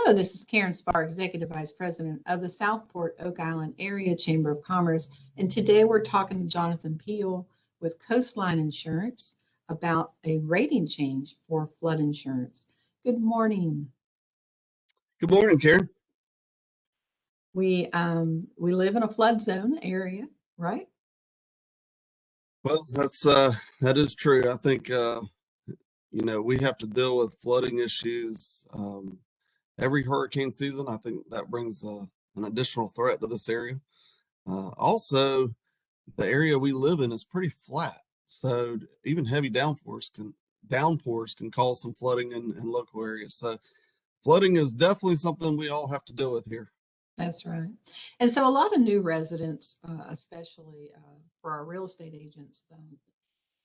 Hello, this is Karen Spar, Executive Vice President of the Southport Oak Island Area Chamber of Commerce. And today we're talking to Jonathan Peele with Coastline Insurance about a rating change for flood insurance. Good morning. Good morning, Karen. We live in a flood zone area, right? Well, that is true. I think we have to deal with flooding issues every hurricane season. I think that brings an additional threat to this area. Also, the area we live in is pretty flat, so even heavy downpours can cause some flooding in local areas. So flooding is definitely something we all have to deal with here. That's right. And so a lot of new residents, especially for our real estate agents,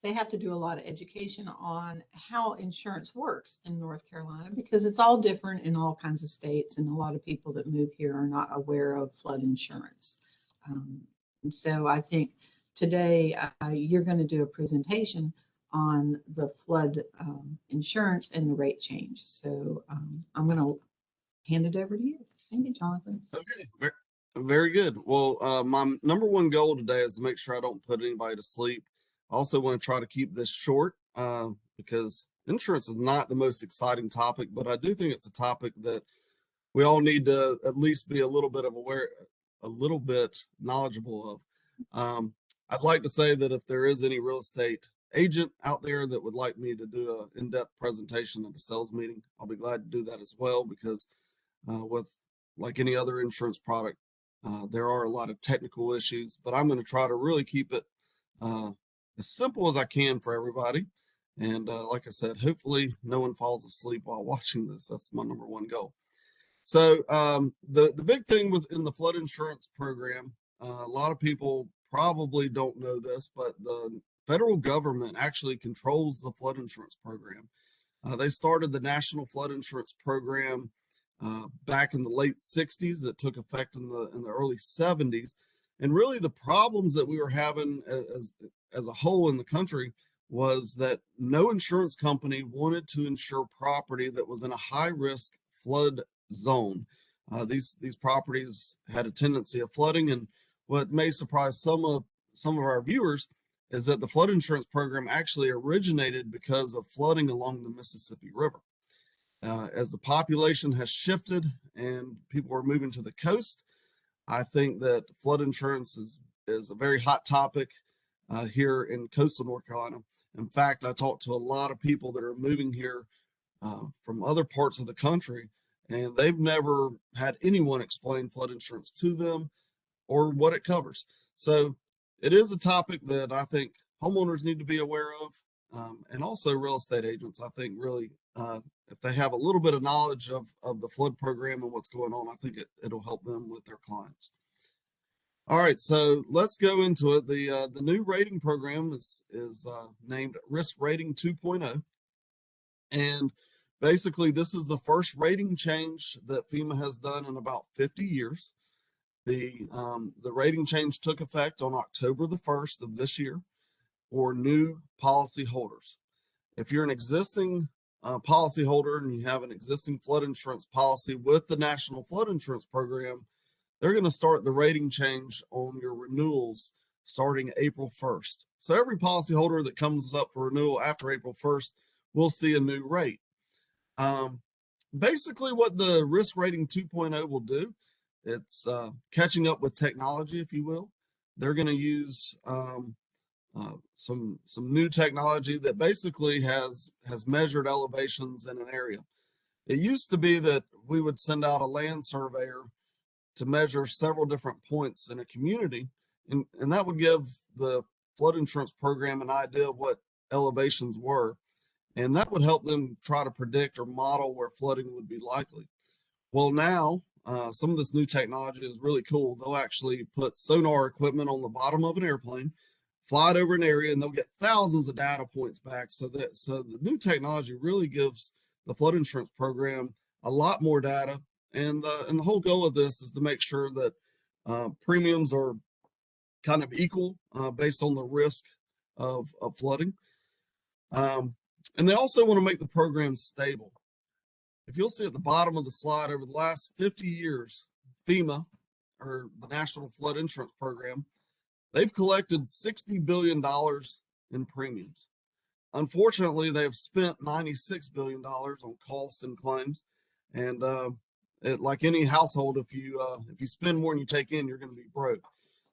they have to do a lot of education on how insurance works in North Carolina because it's all different in all kinds of states, and a lot of people that move here are not aware of flood insurance. And so I think today you're going to do a presentation on the flood insurance and the rate change. So I'm going to hand it over to you. Thank you, Jonathan. Okay, very good. Well, my number one goal today is to make sure I don't put anybody to sleep. I also want to try to keep this short because insurance is not the most exciting topic, but I do think it's a topic that we all need to at least be a little bit knowledgeable of. I'd like to say that if there is any real estate agent out there that would like me to do an in-depth presentation at a sales meeting, I'll be glad to do that as well, because with like any other insurance product, there are a lot of technical issues, but I'm going to try to really keep it as simple as I can for everybody. And like I said, hopefully no one falls asleep while watching this. That's my number one goal. So the big thing within the flood insurance program, a lot of people probably don't know this, but the federal government actually controls the flood insurance program. They started the National Flood Insurance Program back in the late 60s. It took effect in the early 70s. And really the problems that we were having as a whole in the country was that no insurance company wanted to insure property that was in a high risk flood zone. These properties had a tendency of flooding, and what may surprise some of our viewers is that the flood insurance program actually originated because of flooding along the Mississippi River. As the population has shifted and people are moving to the coast, I think that flood insurance is a very hot topic here in coastal North Carolina. In fact, I talked to a lot of people that are moving here from other parts of the country, and they've never had anyone explain flood insurance to them or what it covers. So it is a topic that I think homeowners need to be aware of, and also real estate agents. I think really if they have a little bit of knowledge of the flood program and what's going on, I think it'll help them with their clients. All right, so let's go into it. The new rating program is named Risk Rating 2.0, and basically this is the first rating change that FEMA has done in about 50 years. The rating change took effect on October the 1st of this year for new policy holders. If you're an existing policyholder and you have an existing flood insurance policy with the National Flood Insurance Program, they're going to start the rating change on your renewals starting April 1st. So every policyholder that comes up for renewal after April 1st will see a new rate. Basically what the Risk Rating 2.0 will do, it's catching up with technology, if you will. They're going to use some new technology that basically has measured elevations in an area. It used to be that we would send out a land surveyor to measure several different points in a community, and that would give the flood insurance program an idea of what elevations were, and that would help them try to predict or model where flooding would be likely. Well, now some of this new technology is really cool. They'll actually put sonar equipment on the bottom of an airplane, fly it over an area, and they'll get thousands of data points back. So the new technology really gives the flood insurance program a lot more data. And the whole goal of this is to make sure that premiums are kind of equal based on the risk of flooding. And they also want to make the program stable. If you'll see at the bottom of the slide, over the last 50 years, FEMA, or the National Flood Insurance Program, they've collected $60 billion in premiums. Unfortunately, they have spent $96 billion on costs and claims. And like any household, if you spend more than you take in, you're going to be broke.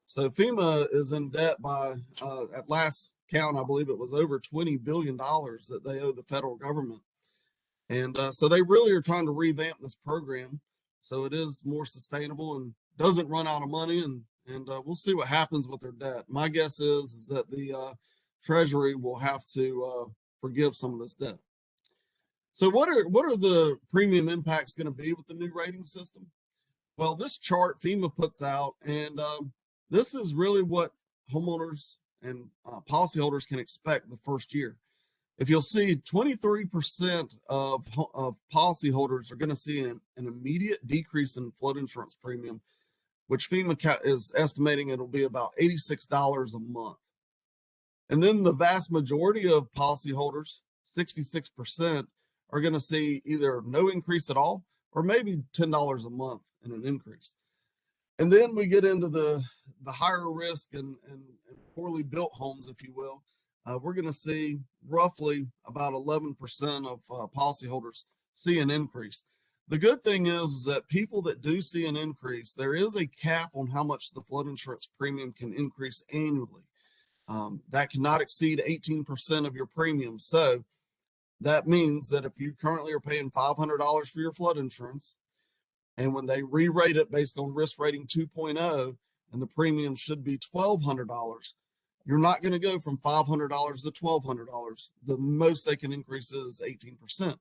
So FEMA is in debt by, at last count, I believe it was over $20 billion that they owe the federal government. And so they really are trying to revamp this program so it is more sustainable and doesn't run out of money. And we'll see what happens with their debt. My guess is that the Treasury will have to forgive some of this debt. So what are the premium impacts going to be with the new rating system? Well, this chart FEMA puts out, and this is really what homeowners and policyholders can expect the first year. If you'll see, 23% of policyholders are going to see an immediate decrease in flood insurance premium, which FEMA is estimating it'll be about $86 a month. And then the vast majority of policyholders, 66%, are going to see either no increase at all or maybe $10 a month in an increase. And then we get into the higher risk and poorly built homes, if you will. We're going to see roughly about 11% of policyholders see an increase. The good thing is that people that do see an increase, there is a cap on how much the flood insurance premium can increase annually. That cannot exceed 18% of your premium. So that means that if you currently are paying $500 for your flood insurance, and when they re-rate it based on risk rating 2.0, and the premium should be $1,200, you're not going to go from $500 to $1,200. The most they can increase is 18%.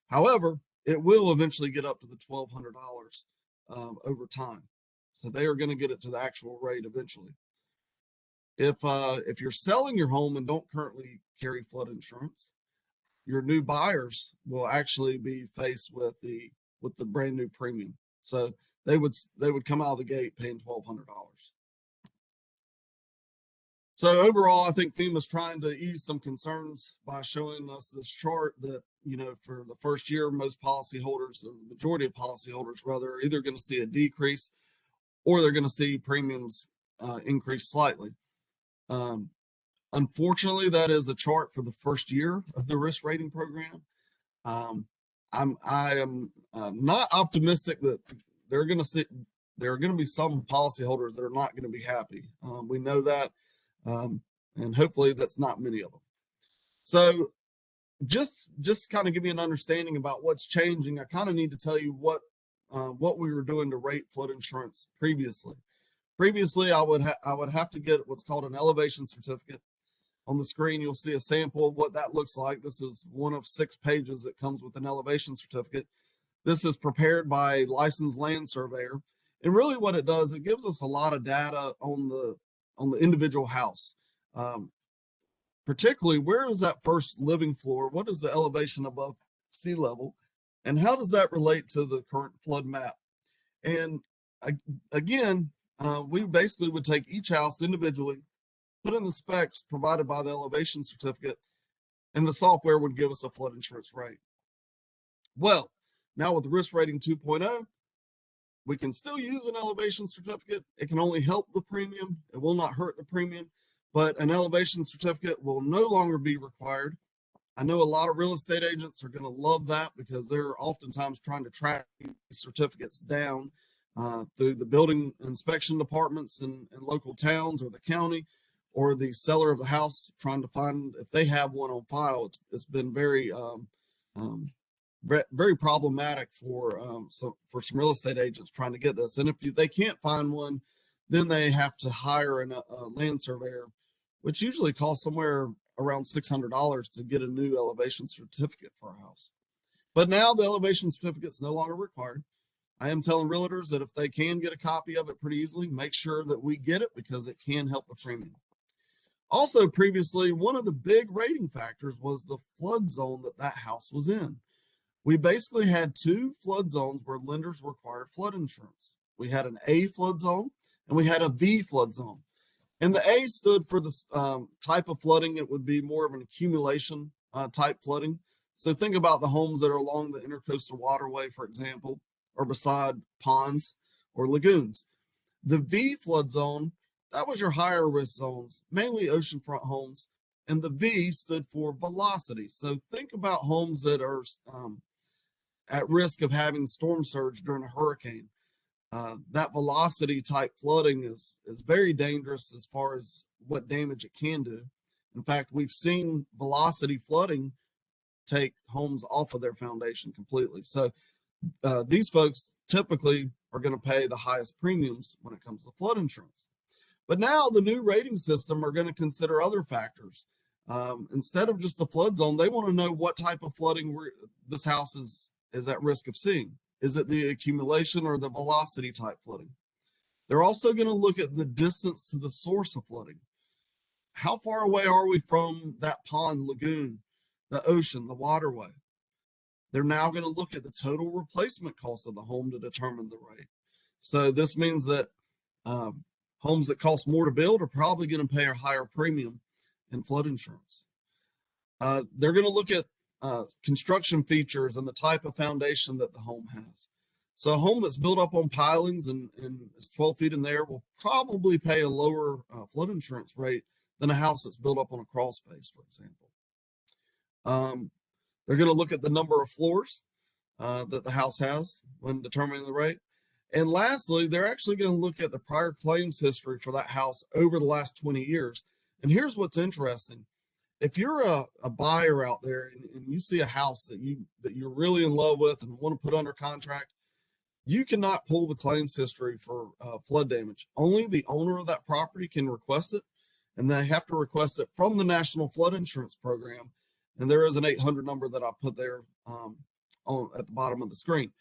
However, it will eventually get up to the $1,200 over time. So they are going to get it to the actual rate eventually. If you're selling your home and don't currently carry flood insurance, your new buyers will actually be faced with the brand new premium. So they would come out of the gate paying $1,200. So overall, I think FEMA's trying to ease some concerns by showing us this chart that, for the first year, most policyholders, or the majority of policyholders rather, are either going to see a decrease or they're going to see premiums increase slightly. Unfortunately, that is a chart for the first year of the risk rating program. I am not optimistic that there are going to be some policyholders that are not going to be happy. We know that, and hopefully that's not many of them. So just kind of give you an understanding about what's changing. I kind of need to tell you what we were doing to rate flood insurance previously. Previously, I would have to get what's called an elevation certificate. On the screen, you'll see a sample of what that looks like. This is one of 6 pages that comes with an elevation certificate. This is prepared by a licensed land surveyor. And really what it does, it gives us a lot of data on the individual house. Particularly, where is that first living floor? What is the elevation above sea level? And how does that relate to the current flood map? And again, we basically would take each house individually, put in the specs provided by the elevation certificate, and the software would give us a flood insurance rate. Well, now with the risk rating 2.0, we can still use an elevation certificate. It can only help the premium. It will not hurt the premium, but an elevation certificate will no longer be required. I know a lot of real estate agents are going to love that because they're oftentimes trying to track these certificates down through the building inspection departments in local towns or the county, or the seller of the house trying to find if they have one on file. It's been very very problematic for some real estate agents trying to get this. And if they can't find one, then they have to hire a land surveyor, which usually costs somewhere around $600 to get a new elevation certificate for a house. But now the elevation certificate is no longer required. I am telling realtors that if they can get a copy of it pretty easily, make sure that we get it because it can help the premium. Also, previously, one of the big rating factors was the flood zone that house was in. We basically had 2 flood zones where lenders required flood insurance. We had an A flood zone and we had a V flood zone. And the A stood for the type of flooding. It would be more of an accumulation type flooding. So think about the homes that are along the intercoastal waterway, for example, or beside ponds or lagoons. The V flood zone, that was your higher risk zones, mainly oceanfront homes. And the V stood for velocity. So think about homes that are at risk of having storm surge during a hurricane. That velocity type flooding is very dangerous as far as what damage it can do. In fact, we've seen velocity flooding take homes off of their foundation completely. So these folks typically are going to pay the highest premiums when it comes to flood insurance. But now the new rating system are going to consider other factors. Instead of just the flood zone, they want to know what type of flooding this house is at risk of seeing. Is it the accumulation or the velocity type flooding? They're also going to look at the distance to the source of flooding. How far away are we from that pond, lagoon, the ocean, the waterway? They're now going to look at the total replacement cost of the home to determine the rate. So this means that homes that cost more to build are probably going to pay a higher premium in flood insurance. They're going to look at construction features and the type of foundation that the home has. So a home that's built up on pilings and is 12 feet in there will probably pay a lower flood insurance rate than a house that's built up on a crawl space, for example. They're going to look at the number of floors that the house has when determining the rate. And lastly, they're actually going to look at the prior claims history for that house over the last 20 years. And here's what's interesting. If you're a buyer out there and you see a house that you're really in love with and want to put under contract, you cannot pull the claims history for flood damage. Only the owner of that property can request it, and they have to request it from the National Flood Insurance Program. And there is an 800 number that I put there at the bottom of the screen.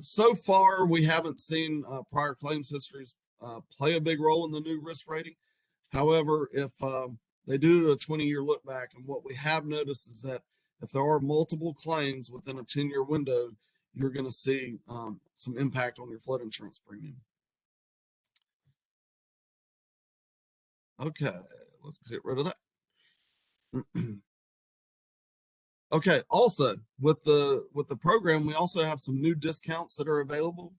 So far, we haven't seen prior claims histories play a big role in the new risk rating. However, if they do a 20-year look back, and what we have noticed is that if there are multiple claims within a 10-year window, you're going to see some impact on your flood insurance premium. Okay, let's get rid of that. Okay, also with the program, we also have some new discounts that are available.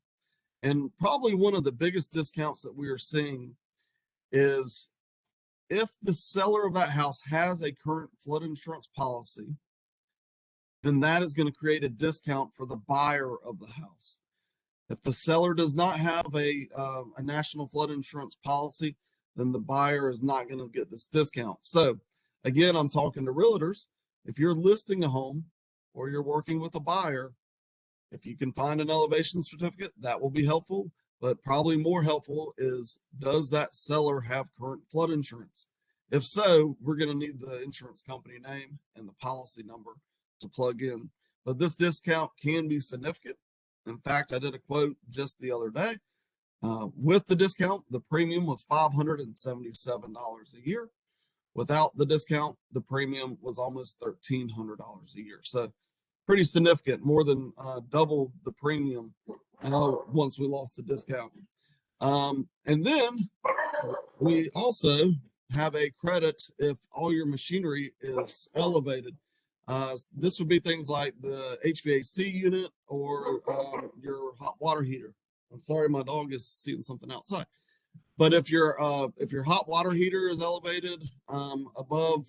And probably one of the biggest discounts that we are seeing is if the seller of that house has a current flood insurance policy, then that is going to create a discount for the buyer of the house. If the seller does not have a national flood insurance policy, then the buyer is not going to get this discount. So again, I'm talking to realtors. If you're listing a home or you're working with a buyer, if you can find an elevation certificate, that will be helpful. But probably more helpful is, does that seller have current flood insurance? If so, we're going to need the insurance company name and the policy number to plug in. But this discount can be significant. In fact, I did a quote just the other day. With the discount, the premium was $577 a year. Without the discount, the premium was almost $1,300 a year. So pretty significant, more than double the premium once we lost the discount. And then we also have a credit if all your machinery is elevated. This would be things like the HVAC unit or your hot water heater. I'm sorry, my dog is seeing something outside. But if your hot water heater is elevated above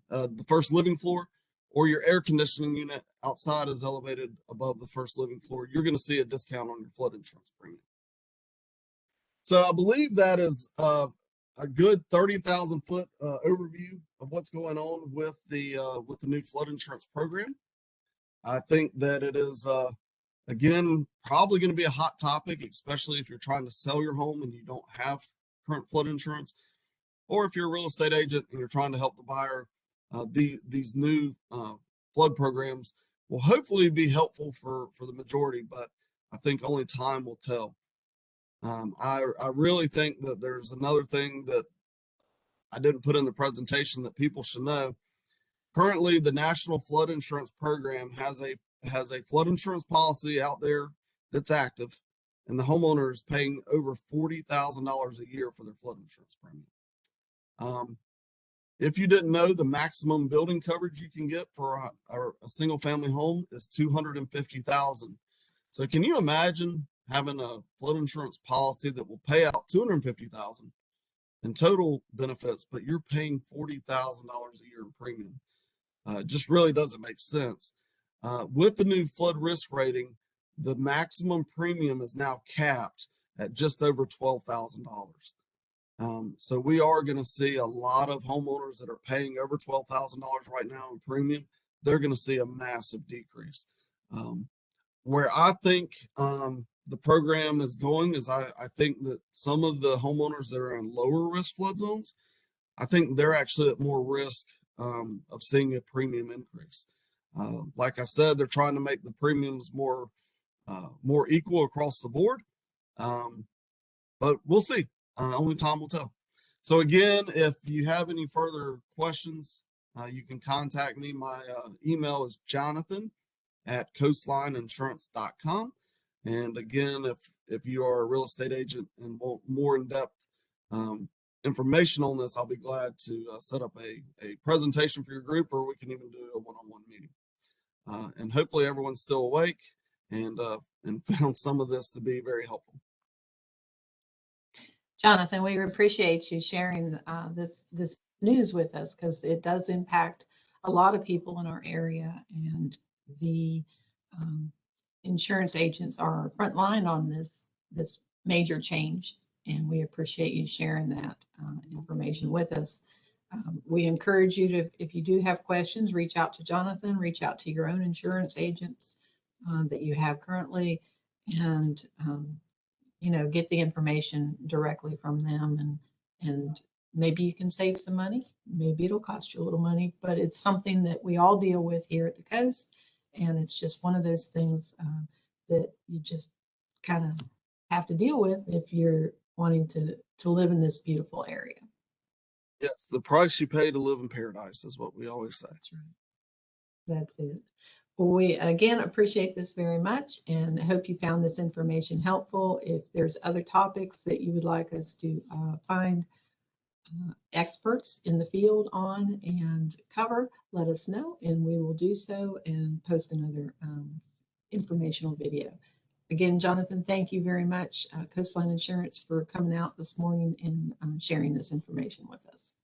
the first living floor, or your air conditioning unit outside is elevated above the first living floor, you're going to see a discount on your flood insurance premium. So I believe that is a good 30,000 foot overview of what's going on with the new flood insurance program. I think that it is again probably going to be a hot topic, especially if you're trying to sell your home and you don't have current flood insurance, or if you're a real estate agent and you're trying to help the buyer. These new flood programs will hopefully be helpful for the majority, but I think only time will tell. I really think that there's another thing that I didn't put in the presentation that people should know. Currently, the National Flood Insurance Program has a flood insurance policy out there that's active, and the homeowner is paying over $40,000 a year for their flood insurance premium. If you didn't know, the maximum building coverage you can get for a single family home is $250,000. So can you imagine having a flood insurance policy that will pay out $250,000 in total benefits, but you're paying $40,000 a year in premium? It just really doesn't make sense. With the new flood risk rating, the maximum premium is now capped at just over $12,000. So we are going to see a lot of homeowners that are paying over $12,000 right now in premium. They're going to see a massive decrease. Where I think the program is going is I think that some of the homeowners that are in lower risk flood zones, I think they're actually at more risk of seeing a premium increase. Like I said, they're trying to make the premiums more equal across the board, but we'll see. Only time will tell. So again, if you have any further questions, you can contact me. My email is jonathan@coastlineinsurance.com. And again, if you are a real estate agent and want more in-depth information on this, I'll be glad to set up a presentation for your group, or we can even do a one-on-one meeting. And hopefully everyone's still awake and found some of this to be very helpful. Jonathan, we appreciate you sharing this news with us, because it does impact a lot of people in our area, and the insurance agents are front line on this major change, and we appreciate you sharing that information with us. We encourage you to, if you do have questions, reach out to Jonathan, reach out to your own insurance agents that you have currently, and get the information directly from them, and maybe you can save some money. Maybe it'll cost you a little money, but it's something that we all deal with here at the coast, and it's just one of those things that you just kind of have to deal with if you're wanting to live in this beautiful area. Yes, the price you pay to live in paradise is what we always say. That's right. That's it. Well, we again appreciate this very much, and hope you found this information helpful. If there's other topics that you would like us to find experts in the field on and cover, let us know, and we will do so and post another informational video. Again, Jonathan, thank you very much, Coastline Insurance, for coming out this morning and sharing this information with us.